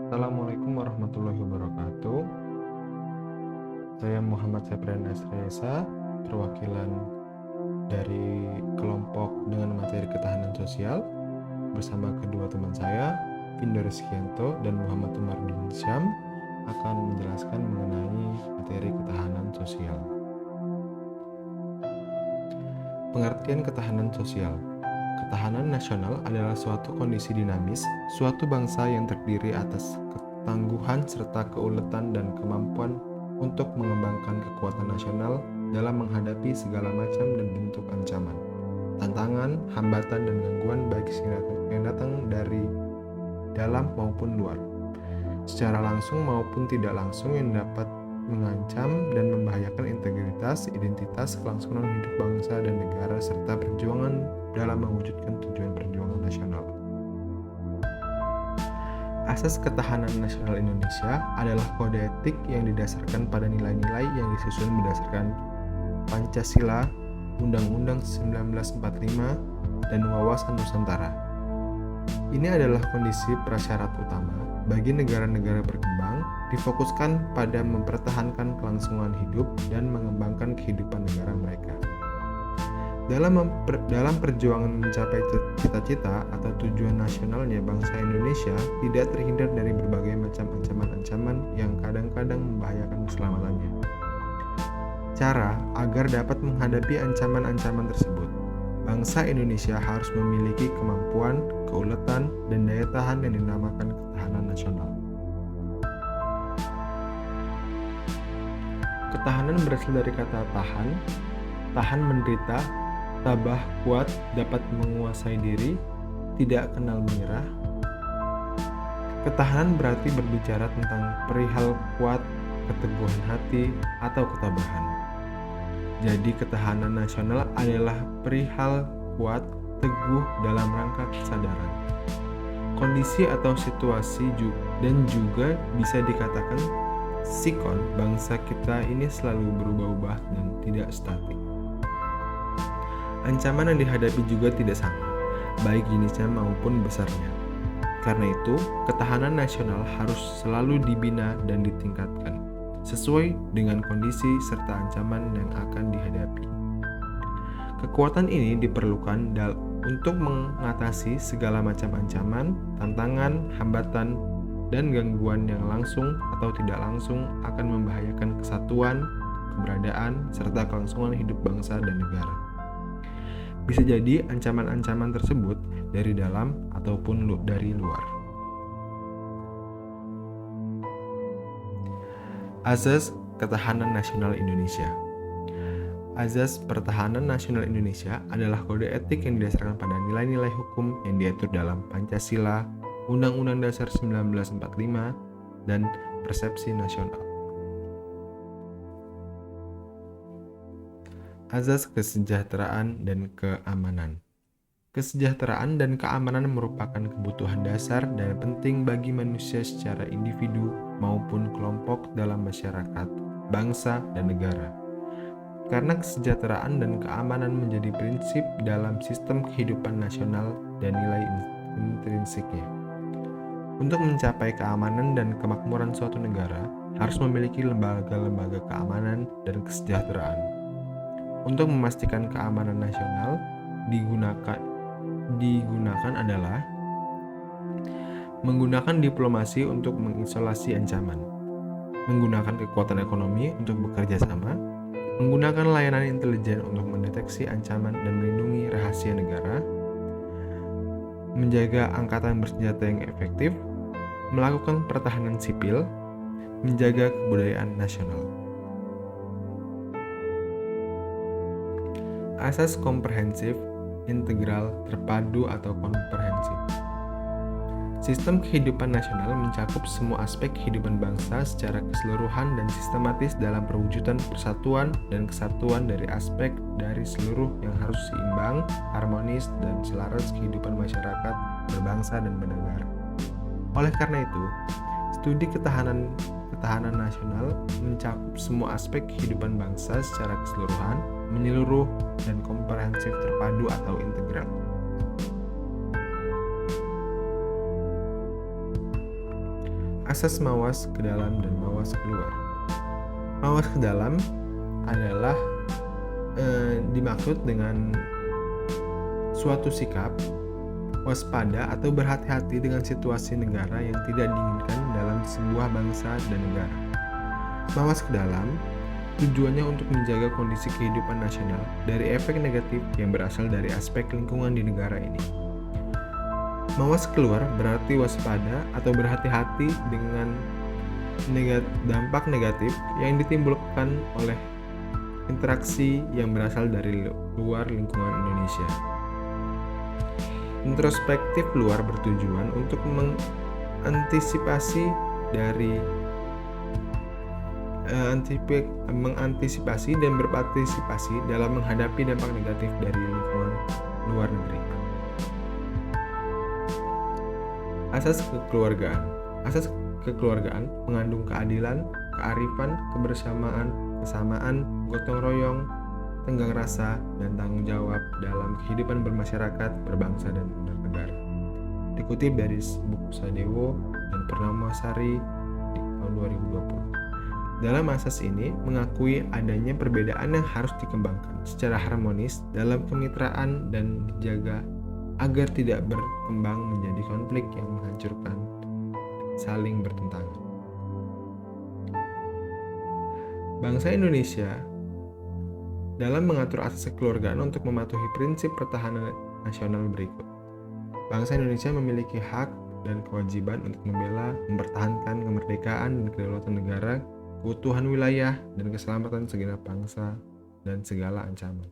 Assalamualaikum warahmatullahi wabarakatuh. Saya Muhammad Septrian Asresa, perwakilan dari kelompok dengan materi ketahanan sosial bersama kedua teman saya, Vindo Rizkianto dan Muhammad Umar bin Syam akan menjelaskan mengenai materi ketahanan sosial. Pengertian ketahanan sosial. Ketahanan nasional adalah suatu kondisi dinamis, suatu bangsa yang terdiri atas ketangguhan serta keuletan dan kemampuan untuk mengembangkan kekuatan nasional dalam menghadapi segala macam dan bentuk ancaman, tantangan, hambatan, dan gangguan baik yang datang dari dalam maupun luar, secara langsung maupun tidak langsung yang dapat mengancam dan membahayakan integritas, identitas, kelangsungan hidup bangsa dan negara, serta perjuangan dalam mewujudkan tujuan perjuangan nasional. Asas ketahanan nasional Indonesia adalah kode etik yang didasarkan pada nilai-nilai yang disusun berdasarkan Pancasila, Undang-Undang 1945, dan Wawasan Nusantara. Ini adalah kondisi prasyarat utama bagi negara-negara berkembang, difokuskan pada mempertahankan kelangsungan hidup dan mengembangkan kehidupan negara mereka. Dalam perjuangan mencapai cita-cita atau tujuan nasionalnya, bangsa Indonesia tidak terhindar dari berbagai macam ancaman-ancaman yang kadang-kadang membahayakan keselamatannya. Cara agar dapat menghadapi ancaman-ancaman tersebut, bangsa Indonesia harus memiliki kemampuan, keuletan, dan daya tahan yang dinamakan ketahanan nasional. Ketahanan berasal dari kata tahan, tahan menderita, tabah kuat, dapat menguasai diri, tidak kenal menyerah. Ketahanan berarti berbicara tentang perihal kuat, keteguhan hati, atau ketabahan. Jadi ketahanan nasional adalah perihal kuat, teguh dalam rangka kesadaran. Kondisi atau situasi dan juga bisa dikatakan sikon bangsa kita ini selalu berubah-ubah dan tidak statik. Ancaman yang dihadapi juga tidak sama, baik jenisnya maupun besarnya. Karena itu, ketahanan nasional harus selalu dibina dan ditingkatkan, sesuai dengan kondisi serta ancaman yang akan dihadapi. Kekuatan ini diperlukan untuk mengatasi segala macam ancaman, tantangan, hambatan, dan gangguan yang langsung atau tidak langsung akan membahayakan kesatuan, keberadaan, serta kelangsungan hidup bangsa dan negara. Bisa jadi ancaman-ancaman tersebut dari dalam ataupun dari luar. Azas Ketahanan Nasional Indonesia. Azas Pertahanan Nasional Indonesia adalah kode etik yang didasarkan pada nilai-nilai hukum yang diatur dalam Pancasila, Undang-Undang Dasar 1945, dan persepsi nasional. Azas kesejahteraan dan keamanan. Kesejahteraan dan keamanan merupakan kebutuhan dasar dan penting bagi manusia secara individu maupun kelompok dalam masyarakat, bangsa, dan negara. Karena kesejahteraan dan keamanan menjadi prinsip dalam sistem kehidupan nasional dan nilai intrinsiknya. Untuk mencapai keamanan dan kemakmuran suatu negara, harus memiliki lembaga-lembaga keamanan dan kesejahteraan. Untuk memastikan keamanan nasional digunakan adalah menggunakan diplomasi untuk mengisolasi ancaman, menggunakan kekuatan ekonomi untuk bekerja sama, menggunakan layanan intelijen untuk mendeteksi ancaman dan melindungi rahasia negara, menjaga angkatan bersenjata yang efektif, melakukan pertahanan sipil, menjaga kebudayaan nasional. Asas komprehensif, integral, terpadu atau komprehensif. Sistem kehidupan nasional mencakup semua aspek kehidupan bangsa secara keseluruhan dan sistematis dalam perwujudan persatuan dan kesatuan dari aspek dari seluruh yang harus seimbang, harmonis, dan selaras kehidupan masyarakat berbangsa dan bernegara. Oleh karena itu, studi ketahanan nasional mencakup semua aspek kehidupan bangsa secara keseluruhan, menyeluruh, dan komprehensif, terpadu atau integral. Asas mawas ke dalam dan mawas keluar. Mawas ke dalam adalah dimaksud dengan suatu sikap waspada atau berhati-hati dengan situasi negara yang tidak diinginkan dalam sebuah bangsa dan negara. Mawas ke dalam tujuannya untuk menjaga kondisi kehidupan nasional dari efek negatif yang berasal dari aspek lingkungan di negara ini. Mawas keluar berarti waspada atau berhati-hati dengan dampak negatif yang ditimbulkan oleh interaksi yang berasal dari luar lingkungan Indonesia. Introspektif luar bertujuan untuk mengantisipasi dan berpartisipasi dalam menghadapi dampak negatif dari lingkungan luar negeri. Asas kekeluargaan. Asas kekeluargaan mengandung keadilan, kearifan, kebersamaan, kesamaan, gotong royong, tenggang rasa, dan tanggung jawab dalam kehidupan bermasyarakat, berbangsa, dan bernegara. Dikutip dari buku Sadewo dan Purnamasari di tahun 2020. Dalam asas ini mengakui adanya perbedaan yang harus dikembangkan secara harmonis dalam kemitraan dan dijaga agar tidak berkembang menjadi konflik yang menghancurkan, saling bertentangan. Bangsa Indonesia dalam mengatur asas kekeluargaan untuk mematuhi prinsip pertahanan nasional berikut. Bangsa Indonesia memiliki hak dan kewajiban untuk membela, mempertahankan kemerdekaan dan kedaulatan negara, keutuhan wilayah, dan keselamatan segenap bangsa dan segala ancaman.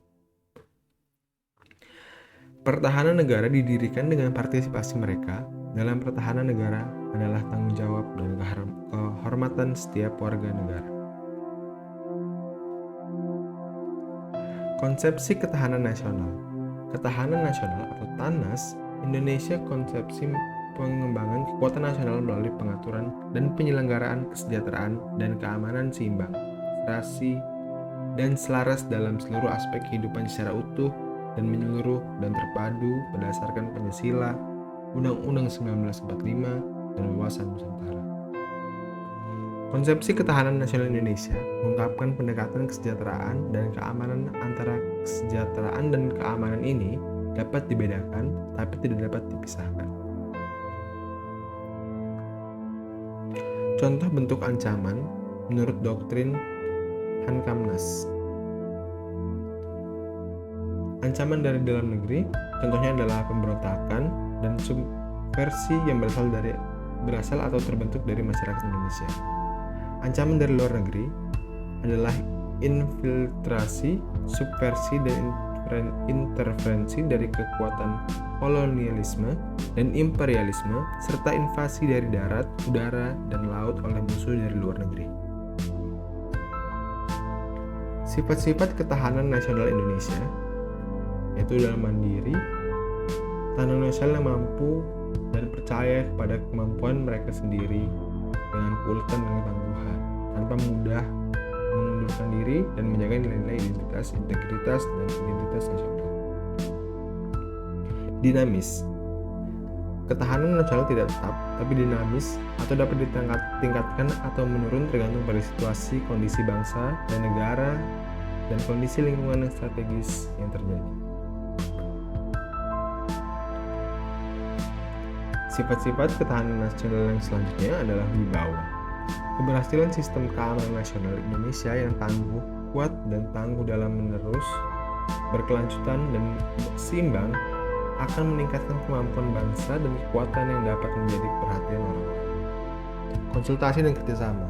Pertahanan negara didirikan dengan partisipasi mereka. Dalam pertahanan negara adalah tanggung jawab dan kehormatan setiap warga negara. Konsepsi ketahanan nasional. Ketahanan nasional atau TANAS, Indonesia konsepsi pengembangan kekuatan nasional melalui pengaturan dan penyelenggaraan kesejahteraan dan keamanan seimbang, serasi, dan selaras dalam seluruh aspek kehidupan secara utuh dan menyeluruh dan terpadu berdasarkan Pancasila, Undang-Undang 1945, dan wawasan Nusantara. Konsepsi ketahanan nasional Indonesia mengungkapkan pendekatan kesejahteraan dan keamanan antara kesejahteraan dan keamanan ini dapat dibedakan tapi tidak dapat dipisahkan. Contoh bentuk ancaman menurut doktrin Hankamnas. Ancaman dari dalam negeri contohnya adalah pemberontakan dan subversi yang berasal atau terbentuk dari masyarakat Indonesia. Ancaman dari luar negeri adalah infiltrasi, subversi, dan intervensi dari kekuatan kolonialisme dan imperialisme, serta invasi dari darat, udara, dan laut oleh musuh dari luar negeri. Sifat-sifat ketahanan nasional Indonesia yaitu dalam mandiri, tahanan nasional yang mampu dan percaya kepada kemampuan mereka sendiri dengan keuletan dan ketangguhan, tanpa mudah mengundurkan diri dan menjaga nilai-nilai identitas, integritas, dan identitas nasional. Dinamis. Ketahanan nasional tidak tetap, tapi dinamis atau dapat ditingkatkan atau menurun tergantung pada situasi, kondisi bangsa dan negara, dan kondisi lingkungan yang strategis yang terjadi. Sifat-sifat ketahanan nasional yang selanjutnya adalah wibawa. Keberhasilan sistem keamanan nasional Indonesia yang tangguh, kuat, dan tangguh dalam menerus, berkelanjutan, dan seimbang akan meningkatkan kemampuan bangsa dan kekuatan yang dapat menjadi perhatian orang-orang. Konsultasi dan kerjasama.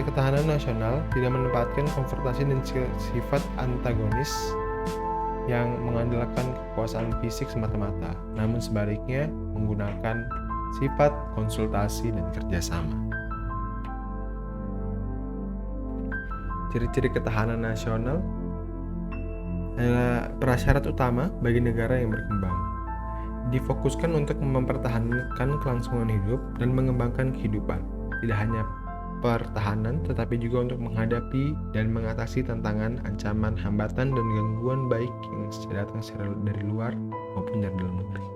Ketahanan nasional tidak menempatkan konfrontasi dan sifat antagonis yang mengandalkan kekuasaan fisik semata-mata, namun sebaliknya menggunakan sifat konsultasi dan kerjasama. Ciri-ciri ketahanan nasional adalah prasyarat utama bagi negara yang berkembang. Difokuskan untuk mempertahankan kelangsungan hidup dan mengembangkan kehidupan, tidak hanya pertahanan, tetapi juga untuk menghadapi dan mengatasi tantangan, ancaman, hambatan, dan gangguan baik yang datang dari luar maupun dari dalam negeri.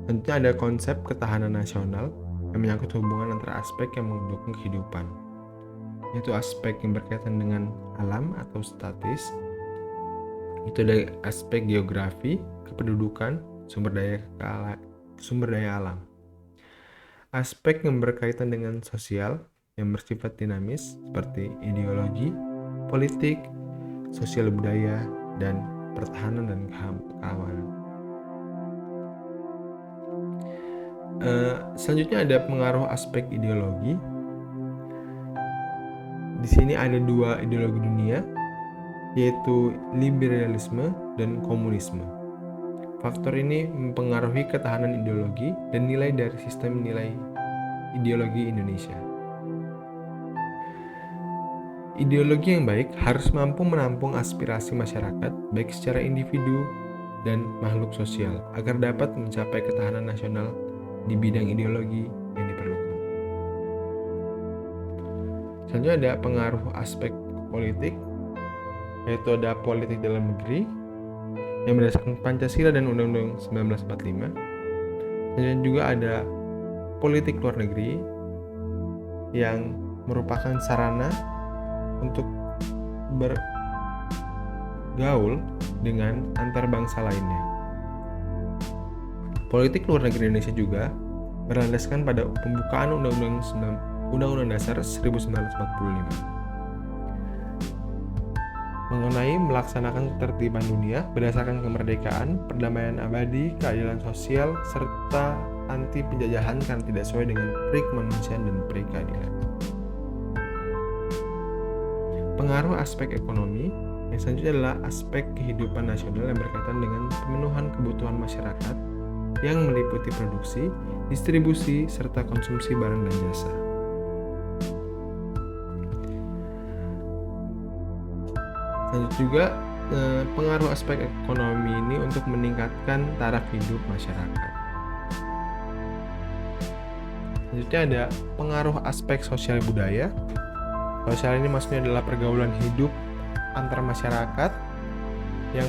Tentunya ada konsep ketahanan nasional yang menyangkut hubungan antara aspek yang mendukung kehidupan, yaitu aspek yang berkaitan dengan alam atau statis, itu ada aspek geografi, kependudukan, sumber daya alam. Aspek yang berkaitan dengan sosial yang bersifat dinamis seperti ideologi, politik, sosial budaya, dan pertahanan dan keamanan. Selanjutnya ada pengaruh aspek ideologi. Di sini ada dua ideologi dunia, yaitu liberalisme dan komunisme. Faktor ini mempengaruhi ketahanan ideologi dan nilai dari sistem nilai ideologi Indonesia. Ideologi yang baik harus mampu menampung aspirasi masyarakat, baik secara individu dan makhluk sosial, agar dapat mencapai ketahanan nasional di bidang ideologi yang diperlukan. Selanjutnya ada pengaruh aspek politik, yaitu ada politik dalam negeri yang berdasarkan Pancasila dan Undang-Undang 1945. Dan juga ada politik luar negeri yang merupakan sarana untuk bergaul dengan antar bangsa lainnya. Politik luar negeri Indonesia juga berlandaskan pada pembukaan Undang-Undang Dasar 1945 mengenai melaksanakan ketertiban dunia berdasarkan kemerdekaan, perdamaian abadi, keadilan sosial, serta anti penjajahan karena tidak sesuai dengan peri kemanusiaan dan peri keadilan. Pengaruh aspek ekonomi yang selanjutnya adalah aspek kehidupan nasional yang berkaitan dengan pemenuhan kebutuhan masyarakat yang meliputi produksi, distribusi, serta konsumsi barang dan jasa. Selanjutnya juga pengaruh aspek ekonomi ini untuk meningkatkan taraf hidup masyarakat. Selanjutnya ada pengaruh aspek sosial budaya. Sosial ini maksudnya adalah pergaulan hidup antar masyarakat yang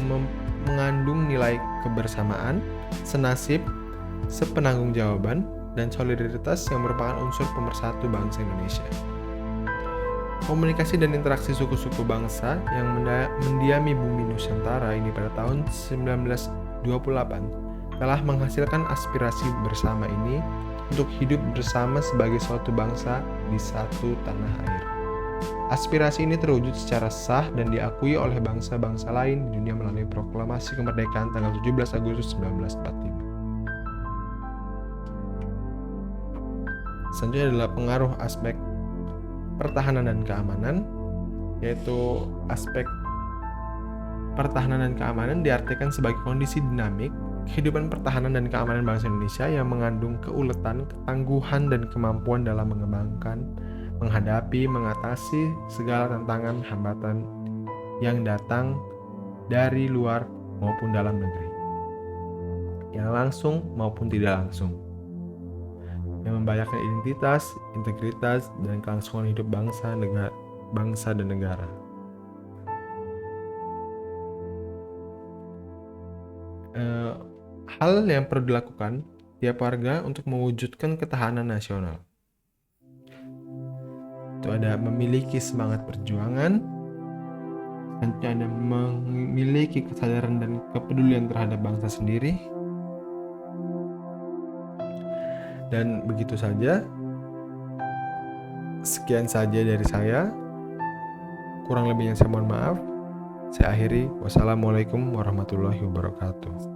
mengandung nilai kebersamaan, senasib, sepenanggung-jawaban, dan solidaritas yang merupakan unsur pemersatu bangsa Indonesia. Komunikasi dan interaksi suku-suku bangsa yang mendiami bumi Nusantara ini pada tahun 1928 telah menghasilkan aspirasi bersama ini untuk hidup bersama sebagai suatu bangsa di satu tanah air. Aspirasi ini terwujud secara sah dan diakui oleh bangsa-bangsa lain di dunia melalui proklamasi kemerdekaan tanggal 17 Agustus 1945. Selanjutnya adalah pengaruh aspek pertahanan dan keamanan, yaitu aspek pertahanan dan keamanan diartikan sebagai kondisi dinamik kehidupan pertahanan dan keamanan bangsa Indonesia yang mengandung keuletan, ketangguhan, dan kemampuan dalam mengembangkan, menghadapi, mengatasi segala tantangan hambatan yang datang dari luar maupun dalam negeri, yang langsung maupun tidak langsung, yang membahayakan identitas, integritas, dan kelangsungan hidup bangsa dan negara. Hal yang perlu dilakukan tiap warga untuk mewujudkan ketahanan nasional itu ada memiliki semangat perjuangan, ada memiliki kesadaran dan kepedulian terhadap bangsa sendiri. Dan begitu saja. Sekian saja dari saya. Kurang lebihnya saya mohon maaf. Saya akhiri. Wassalamualaikum warahmatullahi wabarakatuh.